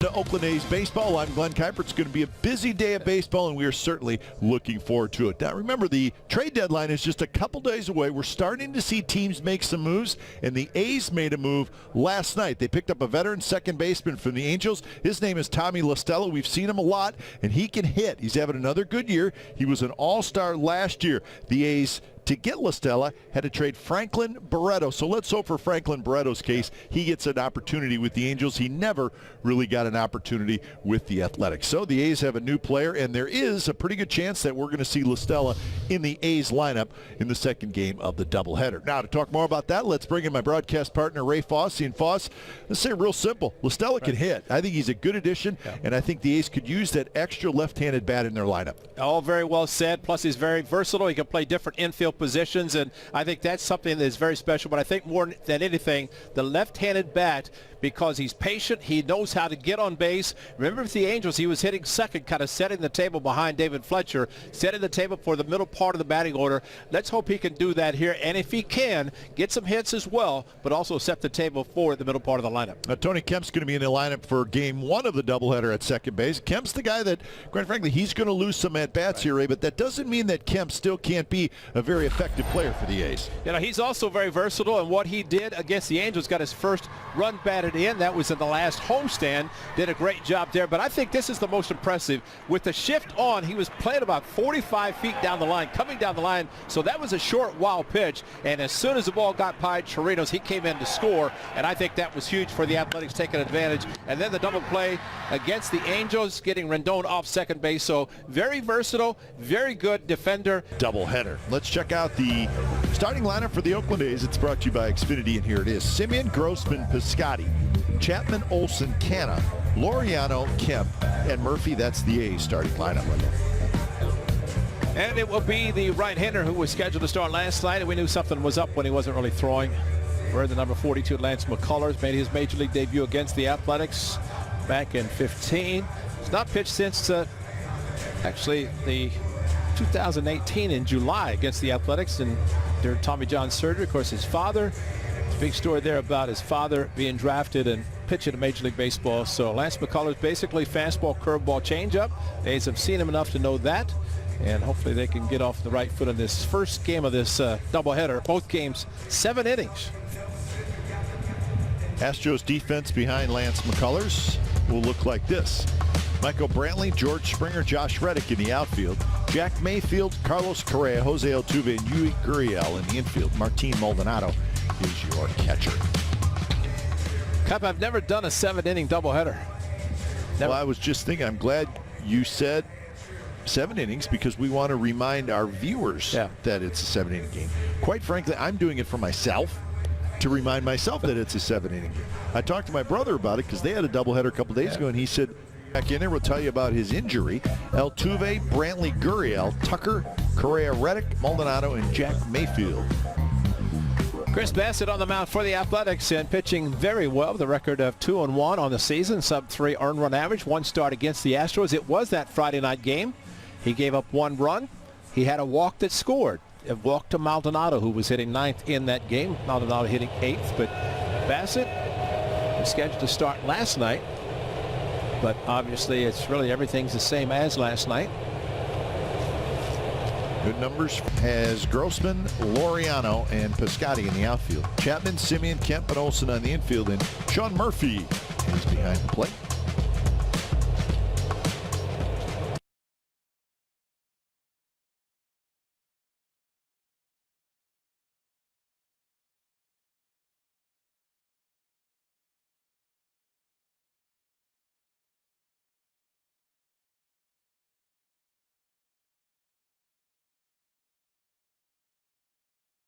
To Oakland A's baseball. I'm Glenn Kuiper. It's going to be a busy day of baseball, and we are certainly looking forward to it. Now, remember, the trade deadline is just a couple days away. We're starting to see teams make some moves, and the A's made a move last night. They picked up a veteran second baseman from the Angels. His name is Tommy La Stella. We've seen him a lot, and he can hit. He's having another good year. He was an all-star last year. The A's, to get La Stella, had to trade Franklin Barreto. So let's hope for Franklin Barreto's case, he gets an opportunity with the Angels. He never really got an opportunity with the Athletics. So the A's have a new player, and there is a pretty good chance that we're going to see La Stella in the A's lineup in the second game of the doubleheader. Now, to talk more about that, let's bring in my broadcast partner, Ray Fosse. And Fosse, let's say real simple. La Stella can hit. I think he's a good addition, and I think the A's could use that extra left-handed bat in their lineup. All very well said. Plus, he's very versatile. He can play different infield positions, and I think that's something that is very special. But I think more than anything, the left-handed bat, because he's patient, he knows how to get on base. Remember with the Angels, he was hitting second, kind of setting the table behind David Fletcher, setting the table for the middle part of the batting order. Let's hope he can do that here, and if he can, get some hits as well, but also set the table for the middle part of the lineup. Tony Kemp's going to be in the lineup for game one of the doubleheader at second base. Kemp's the guy that, quite frankly, he's going to lose some at-bats here, Ray, but that doesn't mean that Kemp still can't be a very effective player for the A's. You know, he's also very versatile, and what he did against the Angels, got his first run batted in. That was in the last homestand. Did a great job there, but I think this is the most impressive. With the shift on, he was playing about 45 feet down the line, coming down the line, so that was a short, wild pitch, and as soon as the ball got by Chirinos, he came in to score, and I think that was huge for the Athletics, taking advantage. And then the double play against the Angels, getting Rendon off second base, so very versatile, very good defender. Doubleheader. Let's check out the starting lineup for the Oakland A's. It's brought to you by Xfinity, and here it is. Simeon, Grossman, Piscotty, Chapman, Olson, Canna, Laureano, Kemp, and Murphy. That's the A's starting lineup. And it will be the right-hander who was scheduled to start last night, and we knew something was up when he wasn't really throwing. We're the number 42, Lance McCullers, made his major league debut against the Athletics back in 15. He's not pitched since actually the 2018 in July against the Athletics and during Tommy John surgery. Of course, his father, there's a big story there about his father being drafted and pitching in Major League Baseball. So Lance McCullers, basically fastball, curveball, changeup. The A's have seen him enough to know that, and hopefully they can get off the right foot in this first game of this doubleheader. Both games, 7 innings. Astros defense behind Lance McCullers will look like this. Michael Brantley, George Springer, Josh Reddick in the outfield. Jack Mayfield, Carlos Correa, Jose Altuve, and Yui Gurriel in the infield. Martin Maldonado is your catcher. Cup, I've never done a 7-inning doubleheader. Well, I was just thinking, I'm glad you said 7 innings because we want to remind our viewers that it's a 7-inning game. Quite frankly, I'm doing it for myself, to remind myself that it's a 7-inning game. I talked to my brother about it because they had a doubleheader a couple days ago, and he said, back in there, we'll tell you about his injury. Altuve, Brantley, Gurriel, Tucker, Correa, Reddick, Maldonado, and Jack Mayfield. Chris Bassett on the mound for the Athletics and pitching very well. The record of 2-1 on the season, sub-3 earned run average. 1 start against the Astros. It was that Friday night game. He gave up 1 run. He had a walk that scored. A walk to Maldonado, who was hitting 9th in that game. Maldonado hitting 8th, but Bassett was scheduled to start last night. But obviously, it's really everything's the same as last night. Good numbers has Grossman, Laureano, and Piscotty in the outfield. Chapman, Simeon, Kemp, and Olson on the infield, and Sean Murphy is behind the plate.